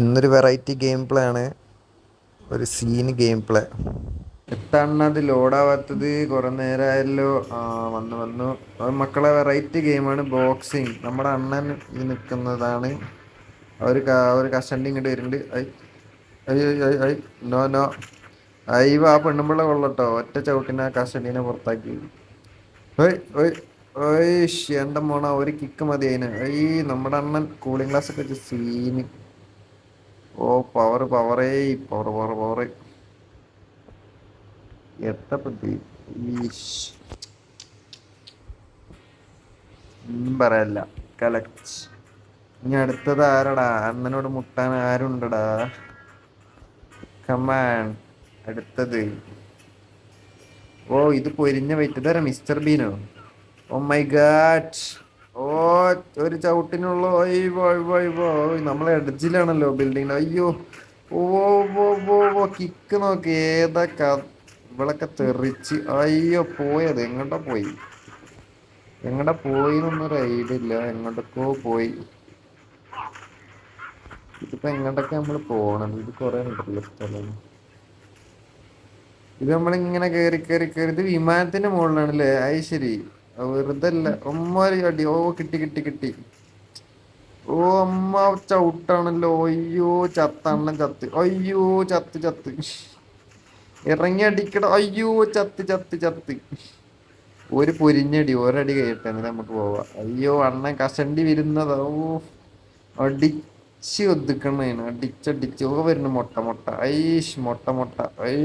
ഇന്നൊരു variety game play ആണ്. ഒരു സീന് ഗെയിം പ്ലേ. എത്താണ് അത് ലോഡാവാത്തത്? കുറെ നേരമായല്ലോ. വന്നു വന്നു. അത് മക്കളെ വെറൈറ്റി ഗെയിമാണ് ബോക്സിങ്. നമ്മുടെ അണ്ണൻ ഈ നിൽക്കുന്നതാണ്. ഒരു കഷണ്ടി ഇങ്ങോട്ട് വരുന്നുണ്ട്. I I I I no no. അയ്യോ, ആ പെണ്ണുമ്പിള്ള കൊള്ളട്ടോ. ഒറ്റ ചവിട്ടിനെ ആ കഷണ്ടീനെ പുറത്താക്കി. ഒയ് ഒയ് ഒയ് എൻ്റെ മോണ, ഒരു കിക്ക് മതി അതിന്. നമ്മുടെ അണ്ണൻ കൂളിംഗ് ഗ്ലാസ് ഒക്കെ വെച്ച് സീന്. ഓ പവർ പവറേ, പവർ പവർ പവർ. എത്തപ്പത്തി പറയല്ല. കലക്ട്. ഇനി അടുത്തത് ആരടാ? അണ്ണനോട് മുട്ടാൻ ആരുണ്ടടാ? കമാൻ. അടുത്തത്. ഓ ഇത് പൊരിഞ്ഞ വെയിറ്റ്. ഇതാരാ? മിസ്റ്റർ ബീനോ? Oh my god. ഓ ഒരു ചവിട്ടിനുള്ള നമ്മളെ എഡ്ജിലാണല്ലോ ബിൽഡിങ്. അയ്യോ. ഓ ഓ ഓ ഓ കിക്ക് നോക്ക്. ഇവളൊക്കെ തെറിച്ച്. അയ്യോ പോയത് എങ്ങോട്ടാ പോയി? എങ്ങടെ പോയി എന്നൊന്നൊരു ഐഡിയ ഇല്ല. എങ്ങോട്ടൊക്കെ പോയി. ഇതിപ്പോ എങ്ങോട്ടൊക്കെ നമ്മള് പോണത്? ഇത് കൊറേ ഉണ്ടല്ലോ സ്ഥലം. ഇത് നമ്മളിങ്ങനെ കേറി കേറി കേറി. ഇത് വിമാനത്തിന്റെ മുകളിലാണല്ലേ? അത് ശരി. വെറുതെ അല്ല. അടി. ഓ കിട്ടി കിട്ടി കിട്ടി. ഓ അമ്മ ചവിട്ടാണല്ലോ. അയ്യോ ചത്ത. അണ്ണൻ ചത്ത്. അയ്യോ ചത്ത് ചത്ത്. ഇറങ്ങി അടിക്കട. അയ്യോ ചത്ത് ചത്ത് ചത്ത്. ഒരു പൊരിഞ്ഞടി. ഒരടി കഴിയട്ടെ എന്നിട്ട് നമുക്ക് പോവാം. അയ്യോ അണ്ണൻ കഷണ്ടി വരുന്നതാ. ഓ അടിച്ച് ഒതുക്കണേന്. അടിച്ചടിച്ച്. ഓ വരുന്നു മൊട്ട മൊട്ട. ഐഷ് മൊട്ട മൊട്ട. ഐ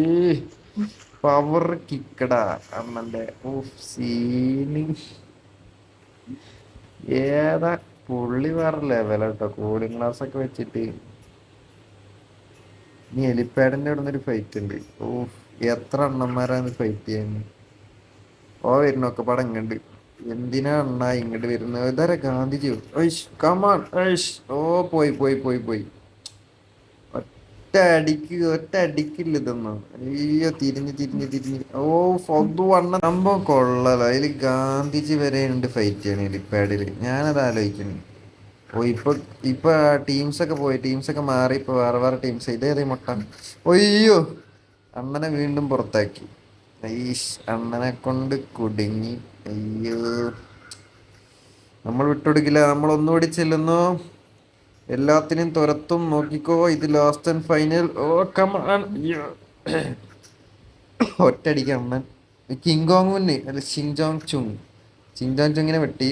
പവർ കിക്കടാ അണ്ണന്റെ. Of scene. ഏതാ പുള്ളി വേറെ ലെവലാട്ടോ. കൂളിംഗ് ഗ്ലാസ് ഒക്കെ വെച്ചിട്ട്. ഇനി എലിപ്പാഡിന്റെ അവിടെ നിന്നൊരു ഫൈറ്റ് ഉണ്ട്. ഓഫ് എത്ര അണ്ണന്മാരാണ് ഫൈറ്റ് ചെയ്യാൻ. ഓ വരുന്നൊക്കെ പടം ഇങ്ങണ്ട്. എന്തിനാ അണ്ണാ ഇങ്ങോട്ട് വരുന്നത്? ഇതാരാ? ഗാന്ധിജിയോ? ഐഷ് കമാൺ ഐഷ്. ഓ പോയി പോയി പോയി പോയി. ഒറ്റ അടിക്കില്ല ഇതൊന്നും. അയ്യോ തിരിഞ്ഞ് തിരിഞ്ഞ് തിരിഞ്ഞ്. ഓ ഫൊതു അണ്ണ സംഭവം കൊള്ളല. അതില് ഗാന്ധിജി വരെ ഉണ്ട് ഫൈറ്റ് ചെയ്യണ എലിപ്പാഡില്. ഞാനത് ആലോചിക്കുന്നു. ഓ ഇപ്പൊ ടീംസൊക്കെ മാറി. ഇപ്പൊ വേറെ വേറെ ടീംസ്. ഇതേതേ മൊട്ട. ഒയ്യോ അണ്ണനെ വീണ്ടും പുറത്താക്കി. ഐഷ് അണ്ണനെ കൊണ്ട് കുടുങ്ങി. അയ്യോ നമ്മൾ വിട്ടുകൊടുക്കില്ല. നമ്മൾ ഒന്നുകൂടി ചെല്ലുന്നു. എല്ലാത്തിനും തുരത്തും. നോക്കിക്കോ, ഇത് ലാസ്റ്റ് ആൻഡ് ഫൈനൽ. ഓ കമാൺ. ഒറ്റയടിക്ക് അണ്ണൻ കിങ് കോങ് അല്ല ഷിൻജോങ് ചുങ്. ഷിൻജോങ് ചുങ്ങിനെ വെട്ടി.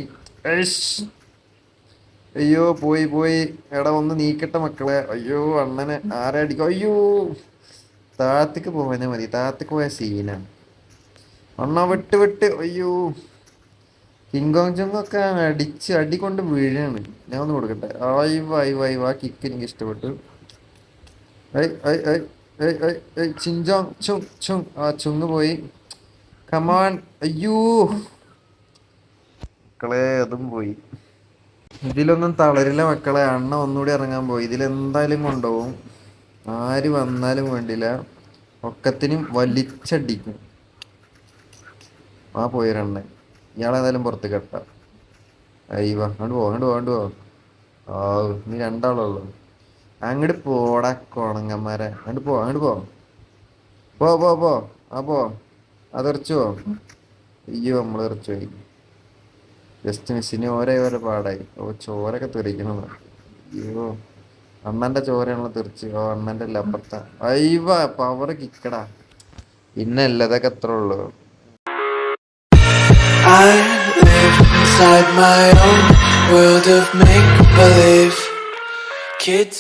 അയ്യോ പോയി പോയി. എടാ ഒന്ന് നീക്കട്ടെ മക്കളെ. അയ്യോ അണ്ണനെ ആരെ അടിക്കും? അയ്യോ താഴത്തേക്ക് പോവാനേ മതി. താഴത്തേക്ക് പോയ സീനാണ്. അണ്ണ വിട്ട് വിട്ട്. അയ്യോ കിങ് കോങ് ചുങ്ങൊക്കെ അടി കൊണ്ട് വീഴാണ്. ഞാൻ ഒന്ന് കൊടുക്കട്ടെ. ആയി വായി വായി വാ. കിക്ക് എനിക്ക് ഇഷ്ടപ്പെട്ടു. ഐ ഐ ഐ ഐ ഐ ഐ ചിഞ്ചോങ് ചുങ് ചുങ്. ആ ചുങ് പോയി. കമാൻ. അയ്യോ മക്കളെ അതും പോയി. ഇതിലൊന്നും തളരില്ല മക്കളെ. അണ്ണ ഒന്നുകൂടി ഇറങ്ങാൻ പോയി. ഇതിലെന്തായാലും കൊണ്ടുപോകും. ആര് വന്നാലും വേണ്ടില്ല. ഒക്കത്തിനും വലിച്ചടിക്കും. ആ പോയൊരെണ്ണൻ. ഇയാളേതായാലും പുറത്ത് കെട്ട. അയ്യവാ അങ്ങോട്ട് പോ അങ്ങോട്ട് പോ അങ്ങോട്ട് പോ. ആ നീ രണ്ടാളുള്ളൂ. അങ്ങോട്ട് പോടാ കൊണങ്ങന്മാരെ. അങ്ങോട്ട് പോ അങ്ങോട്ട് പോ. പോ പോ പോ. ആ പോ. അതെറിച്ചു പോ. അയ്യോ നമ്മൾ എറിച്ചു പോയി. ജസ്റ്റ് മിസ്സിന് ഓരോ പാടായി. ഓ ചോരൊക്കെ തെറിക്കണത്. അയ്യോ അണ്ണന്റെ ചോരയാണല്ലോ തെറിച്ച്. ഓ അണ്ണന്റെ അല്ല അപ്പുറത്ത. അയ്യവ പവർ കിക്കടാ. പിന്നെ അല്ലതൊക്കെ എത്ര ഉള്ളു. I live inside my own world of make-believe. Kids